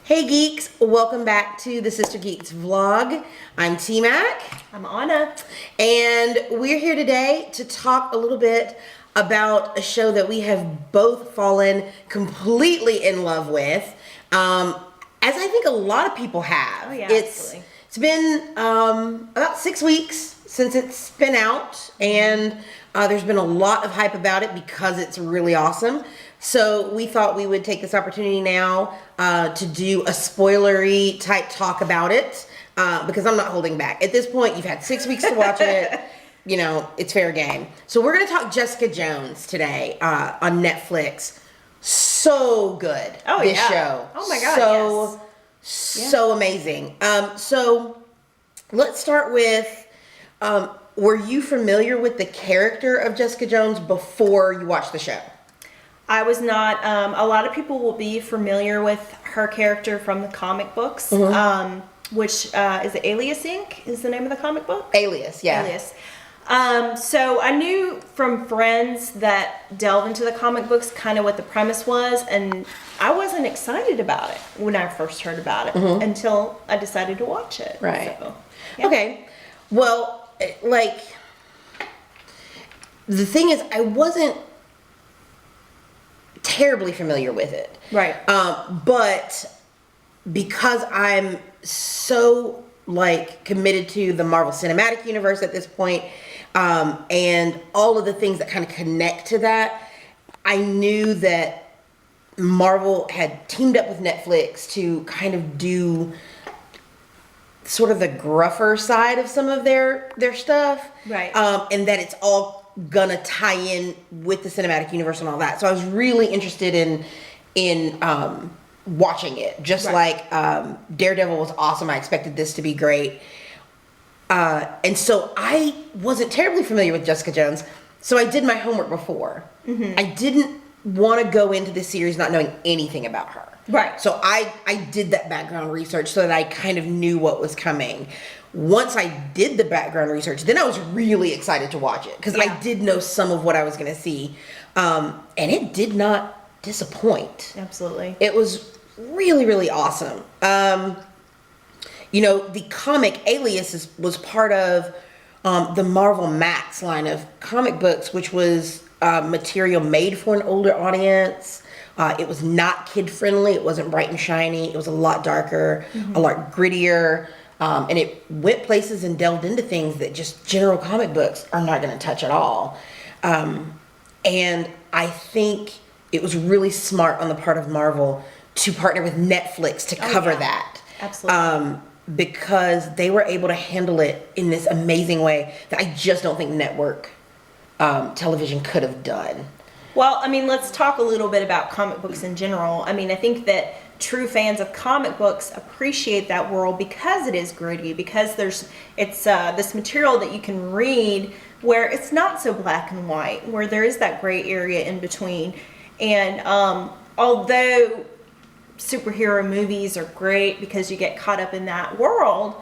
Hey geeks, welcome back to the Sister Geeks vlog. I'm T-Mac. I'm Ana. And we're here today to talk a little bit about a show that we have both fallen completely in love with. As I think a lot of people have. Oh yeah, It's been about 6 weeks since it's been out, and there's been a lot of hype about it because it's really awesome. So we thought we would take this opportunity now to do a spoilery type talk about it because I'm not holding back. At this point, you've had 6 weeks to watch it. You know, it's fair game. So we're going to talk Jessica Jones today on Netflix. So good. Oh, this yeah. show. Oh my God, So amazing. So let's start with, were you familiar with the character of Jessica Jones before you watched the show? I was not. A lot of people will be familiar with her character from the comic books, which is Alias Inc. is the name of the comic book? Alias, yeah. Alias. So I knew from friends that delve into the comic books kind of what the premise was, and I wasn't excited about it when I first heard about it until I decided to watch it. Right. So, yeah. Okay. Well, like, the thing is, I wasn't terribly familiar with it. Right. But because I'm so, like, committed to the Marvel Cinematic Universe at this point, and all of the things that kind of connect to that, I knew that Marvel had teamed up with Netflix to kind of do sort of the gruffer side of some of their stuff. Right. And that it's all gonna tie in with the cinematic universe and all that. So I was really interested in watching it. Just like Daredevil was awesome. I expected this to be great. And so I wasn't terribly familiar with Jessica Jones. So I did my homework before. I didn't want to go into this series not knowing anything about her. Right. So I did that background research so that I kind of knew what was coming. Once I did the background research, then I was really excited to watch it because I did know some of what I was going to see. And it did not disappoint. Absolutely. It was really, really awesome. You know, the comic Alias was part of the Marvel Max line of comic books, which was material made for an older audience. It was not kid friendly. It wasn't bright and shiny. It was a lot darker, a lot grittier. And it went places and delved into things that just general comic books are not going to touch at all. And I think it was really smart on the part of Marvel to partner with Netflix to cover that. Absolutely. Because they were able to handle it in this amazing way that I just don't think network television could have done. Well, I mean, let's talk a little bit about comic books in general. I mean, I think that true fans of comic books appreciate that world because it is gritty, because it's this material that you can read where it's not so black and white, where there is that gray area in between. And although superhero movies are great because you get caught up in that world,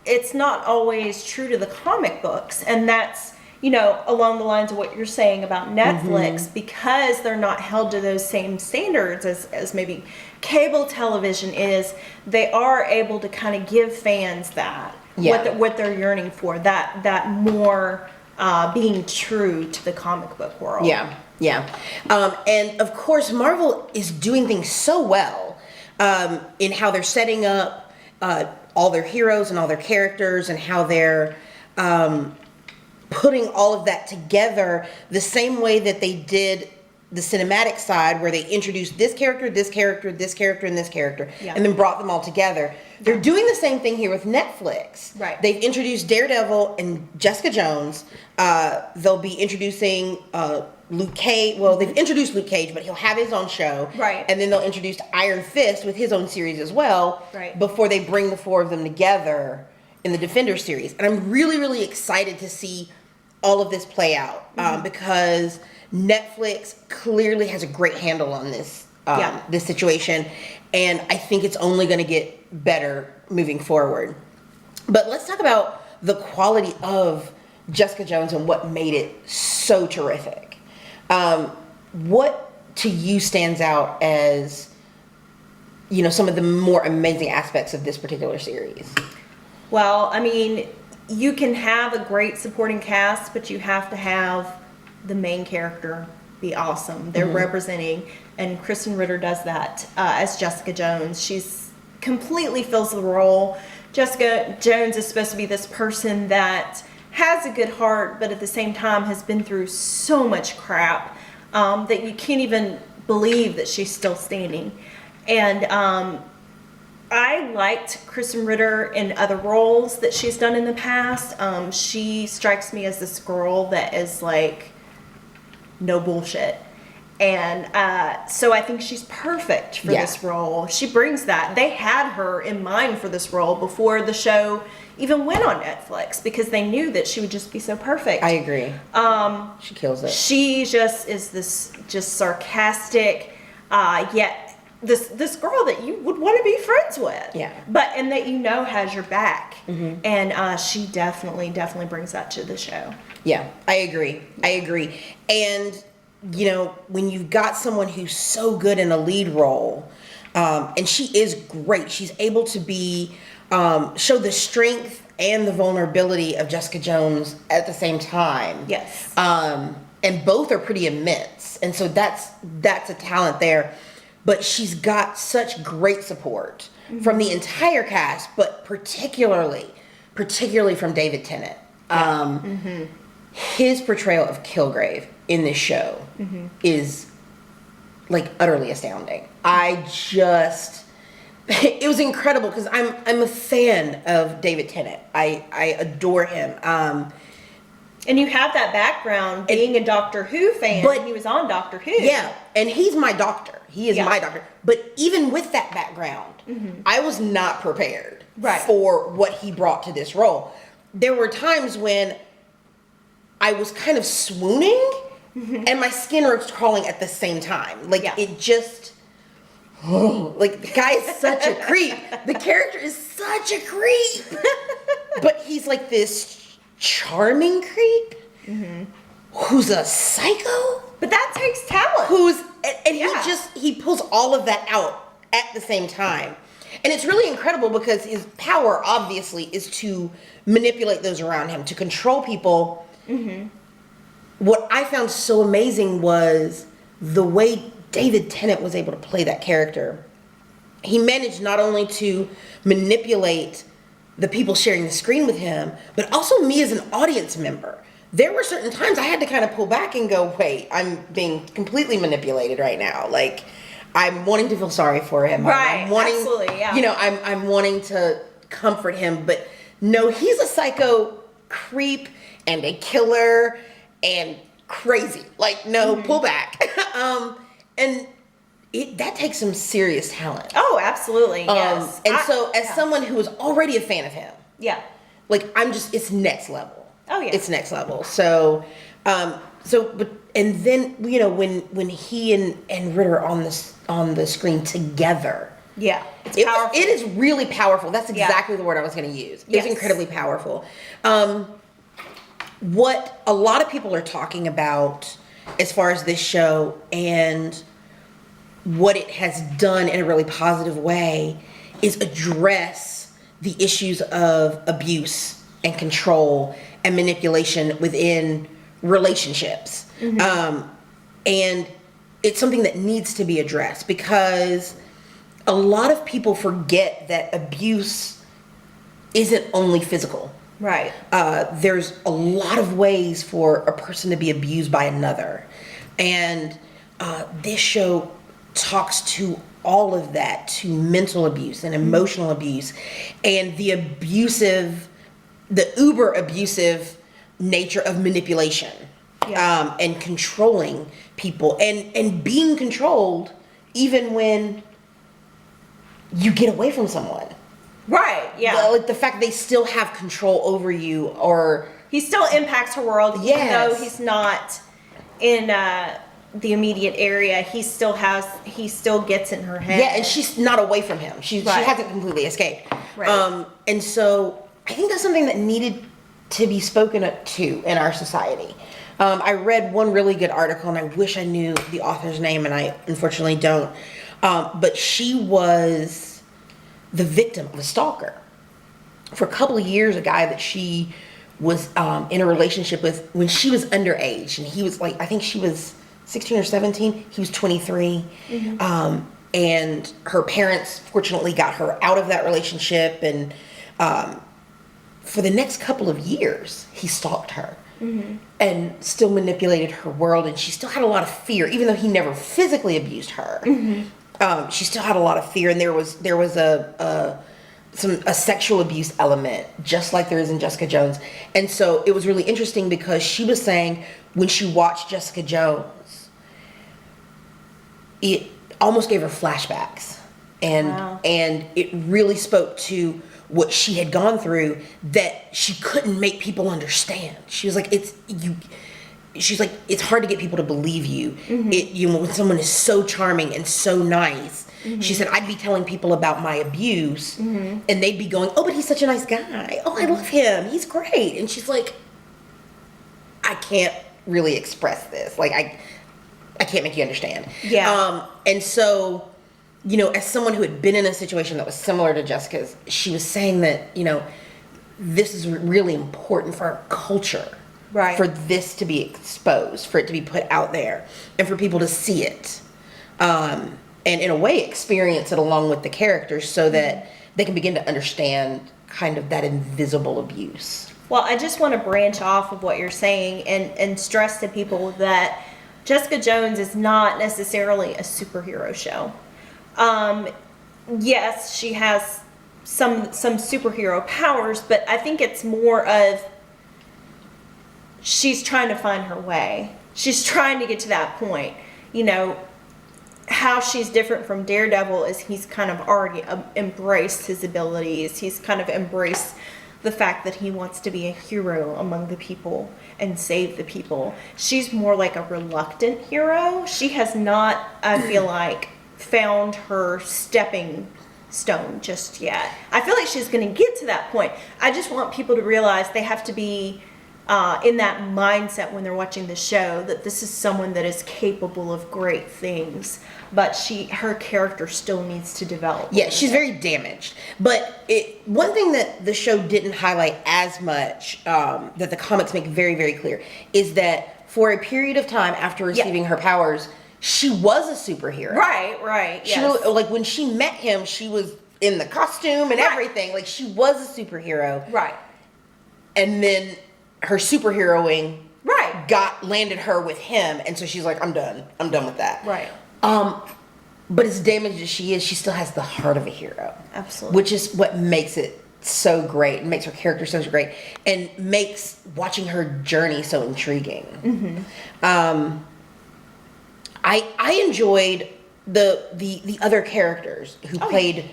it's not always true to the comic books. And that's, you know, along the lines of what you're saying about Netflix, because they're not held to those same standards as maybe cable television is, they are able to kind of give fans that, what they're yearning for, that more being true to the comic book world. Yeah. And of course, Marvel is doing things so well in how they're setting up all their heroes and all their characters and how they're putting all of that together the same way that they did the cinematic side, where they introduced this character, this character, this character, and this character, and then brought them all together. They're doing the same thing here with Netflix. Right. They've introduced Daredevil and Jessica Jones. They'll be introducing Luke Cage. Well, they've introduced Luke Cage, but he'll have his own show. Right. And then they'll introduce Iron Fist with his own series as well. Right. Before they bring the four of them together in the Defender series. And I'm really, really excited to see all of this play out because Netflix clearly has a great handle on this this situation, and I think it's only going to get better moving forward. But let's talk about the quality of Jessica Jones and what made it so terrific. What to you stands out as some of the more amazing aspects of this particular series. Well, I mean, you can have a great supporting cast, but you have to have the main character be awesome. They're representing, and Kristen Ritter does that as Jessica Jones. She's completely fills the role. Jessica Jones is supposed to be this person that has a good heart, but at the same time has been through so much crap that you can't even believe that she's still standing. And I liked Kristen Ritter in other roles that she's done in the past. She strikes me as this girl that is like no bullshit. And so I think she's perfect for this role. She brings that. They had her in mind for this role before the show even went on Netflix because they knew that she would just be so perfect. I agree. She kills it. She just is this just sarcastic, yet this girl that you would want to be friends with. Yeah. And that has your back. And she definitely brings that to the show. Yeah, I agree. And when you've got someone who's so good in a lead role, and she is great, she's able to be show the strength and the vulnerability of Jessica Jones at the same time. Yes. And both are pretty immense, and so that's a talent there. But she's got such great support from the entire cast, but particularly from David Tennant. His portrayal of Kilgrave in this show is like utterly astounding. It was incredible because I'm a fan of David Tennant. I adore him. And you have that background being a Doctor Who fan, but he was on Doctor Who. Yeah, and he's my doctor. He is my doctor. But even with that background, I was not prepared for what he brought to this role. There were times when I was kind of swooning and my skin was crawling at the same time. Like it just, like the guy is such a creep. The character is such a creep. But he's like this charming creep who's a psycho. But that takes talent. He pulls all of that out at the same time. And it's really incredible because his power obviously is to manipulate those around him, to control people. What I found so amazing was the way David Tennant was able to play that character. He managed not only to manipulate the people sharing the screen with him, but also me as an audience member. There were certain times I had to kind of pull back and go, wait, I'm being completely manipulated right now. Like, I'm wanting to feel sorry for him. Right, I'm wanting, absolutely, yeah. I'm wanting to comfort him, but no, he's a psycho creep and a killer and crazy. Like, no, pull back. And that takes some serious talent. Oh, absolutely, yes. And so, as someone who is already a fan of him, like, it's next level. Oh, yeah. It's next level. So, and then, when he and Ritter on the screen together. Yeah, it's powerful. It is really powerful. That's exactly the word I was going to use. It's incredibly powerful. What a lot of people are talking about as far as this show and what it has done in a really positive way is address the issues of abuse and control and manipulation within relationships. And it's something that needs to be addressed because a lot of people forget that abuse isn't only physical. Right. There's a lot of ways for a person to be abused by another. And this show talks to all of that, to mental abuse and emotional abuse and the uber abusive nature of manipulation and controlling people and being controlled even when you get away from someone. Right, yeah. Like the fact they still have control over you, or he still impacts her world, even though he's not in the immediate area. He still gets in her head. Yeah, and she's not away from him. She hasn't completely escaped. Right. And so I think that's something that needed to be spoken to in our society. I read one really good article, and I wish I knew the author's name, and I unfortunately don't. But she was the victim of a stalker. For a couple of years, a guy that she was in a relationship with when she was underage, and he was like, I think she was 16 or 17, he was 23. And her parents fortunately got her out of that relationship, and for the next couple of years, he stalked her. And still manipulated her world, and she still had a lot of fear, even though he never physically abused her. She still had a lot of fear, and there was a sexual abuse element, just like there is in Jessica Jones. And so it was really interesting because she was saying when she watched Jessica Jones, it almost gave her flashbacks, and it really spoke to what she had gone through that she couldn't make people understand. She was like, she's like, it's hard to get people to believe you. When someone is so charming and so nice. She said, I'd be telling people about my abuse, and they'd be going, oh, but he's such a nice guy. Oh, I love him. He's great. And she's like, I can't really express this. Like, I can't make you understand. Yeah. And so, as someone who had been in a situation that was similar to Jessica's, she was saying that, this is really important for our culture. Right. For this to be exposed, for it to be put out there, and for people to see it. And in a way experience it along with the characters so that they can begin to understand kind of that invisible abuse. Well, I just want to branch off of what you're saying and stress to people that Jessica Jones is not necessarily a superhero show. Yes, she has some superhero powers, but I think it's more of she's trying to find her way. She's trying to get to that point. How she's different from Daredevil is he's kind of already embraced his abilities. He's kind of embraced the fact that he wants to be a hero among the people and save the people. She's more like a reluctant hero. She has not, I feel like, found her stepping stone just yet. I feel like she's going to get to that point. I just want people to realize they have to be in that mindset when they're watching the show that this is someone that is capable of great things, but her character still needs to develop. Yeah, she's very damaged. But one thing that the show didn't highlight as much, that the comics make very, very clear, is that for a period of time after receiving her powers, she was a superhero. Right. She Yes. really, like when she met him, she was in the costume and everything. Like she was a superhero. Right. And then her superheroing landed her with him, and so she's like, I'm done with that. Right. But as damaged as she is, she still has the heart of a hero. Absolutely. Which is what makes it so great and makes her character so great and makes watching her journey so intriguing. I enjoyed the other characters who played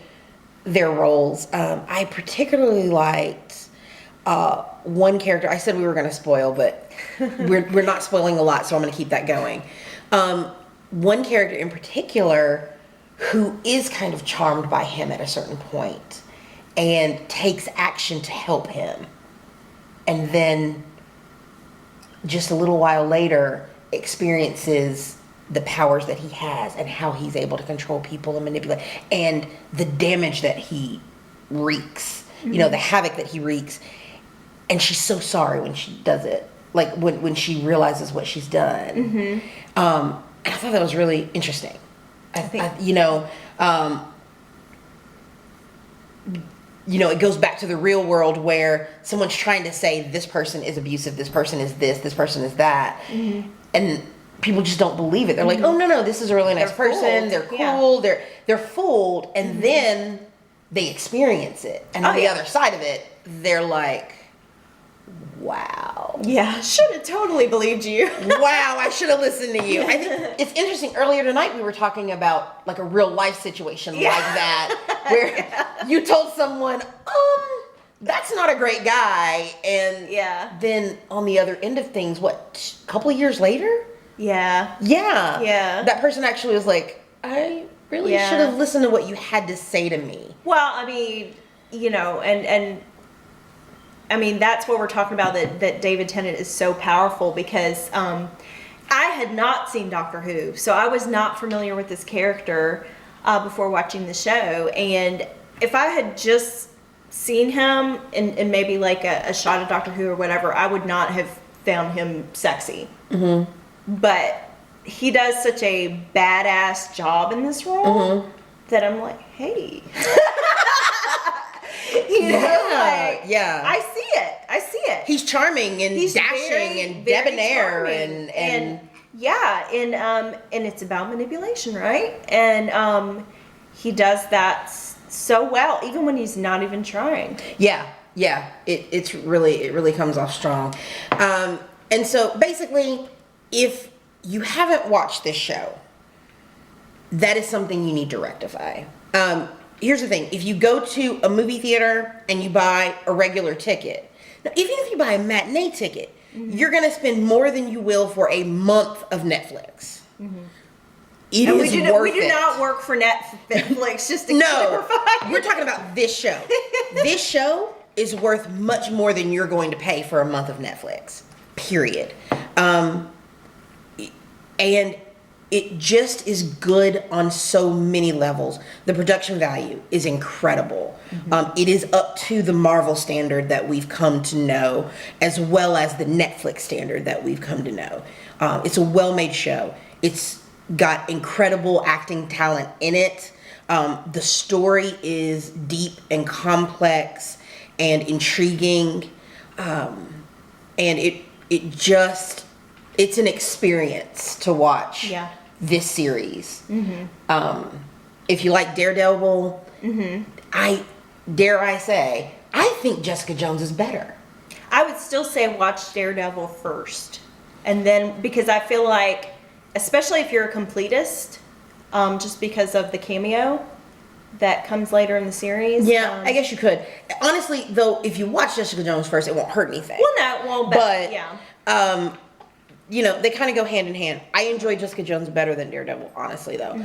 their roles. I particularly liked one character. I said we were going to spoil, but we're not spoiling a lot, so I'm going to keep that going. One character in particular who is kind of charmed by him at a certain point and takes action to help him, and then just a little while later experiences the powers that he has and how he's able to control people and manipulate, and the damage that he wreaks, the havoc that he wreaks. And she's so sorry when she does it, like when she realizes what she's done. And I thought that was really interesting. It goes back to the real world where someone's trying to say this person is abusive, this person is this person is that, and people just don't believe it. They're like, oh no, this is a really nice person. They're cool. Yeah. They're fooled, and then they experience it, and on the other side of it, they're like, wow. Yeah, should have totally believed you. Wow, I should have listened to you. I think it's interesting. Earlier tonight, we were talking about like a real life situation like that, where you told someone, that's not a great guy. And then on the other end of things, a couple of years later? Yeah. That person actually was like, I really should have listened to what you had to say to me. Well, I mean, and I mean, that's what we're talking about, that David Tennant is so powerful, because I had not seen Doctor Who, so I was not familiar with this character. before watching the show. And if I had just seen him in maybe like a shot of Doctor Who or whatever, I would not have found him sexy. But he does such a badass job in this role that I'm like, hey. You know, like, yeah. I see it. He's charming and dashing and debonair and yeah, and it's about manipulation, right? And he does that so well, even when he's not even trying. Yeah. It really comes off strong. And so basically, if you haven't watched this show, that is something you need to rectify. Here's the thing. If you go to a movie theater and you buy a regular ticket, now even if you buy a matinee ticket, you're going to spend more than you will for a month of Netflix. It is worth it. We do not work for Netflix, just to No, clarify. we're talking about this show. This show is worth much more than you're going to pay for a month of Netflix, period. And it just is good on so many levels. The production value is incredible. It is up to the Marvel standard that we've come to know, as well as the Netflix standard that we've come to know. It's a well-made show. It's got incredible acting talent in it. The story is deep and complex and intriguing. And it's an experience to watch this series. If you like Daredevil, I think Jessica Jones is better. I would still say watch Daredevil first, and then, because I feel like, especially if you're a completist, just because of the cameo that comes later in the series. Yeah, I guess you could. Honestly, though, if you watch Jessica Jones first, it won't hurt anything. Well, no, well, but yeah. You know, they kind of go hand in hand. I enjoy Jessica Jones better than Daredevil, honestly, though.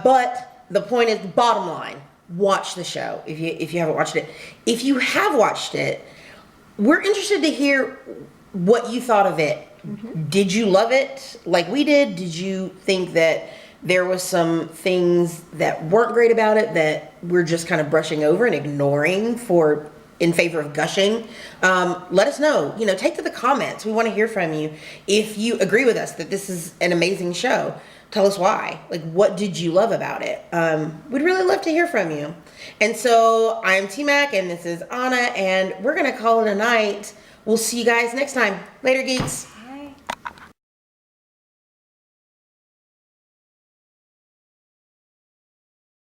But the point is, bottom line, watch the show if you haven't watched it. If you have watched it, we're interested to hear what you thought of it. Did you love it like we did? Did you think that there was some things that weren't great about it that we're just kind of brushing over and ignoring in favor of gushing? Let us know. You know, take to the comments. We want to hear from you. If you agree with us that this is an amazing show, tell us why. Like, what did you love about it? We'd really love to hear from you. And so I'm T-Mac and this is Ana, and we're going to call it a night. We'll see you guys next time. Later, geeks.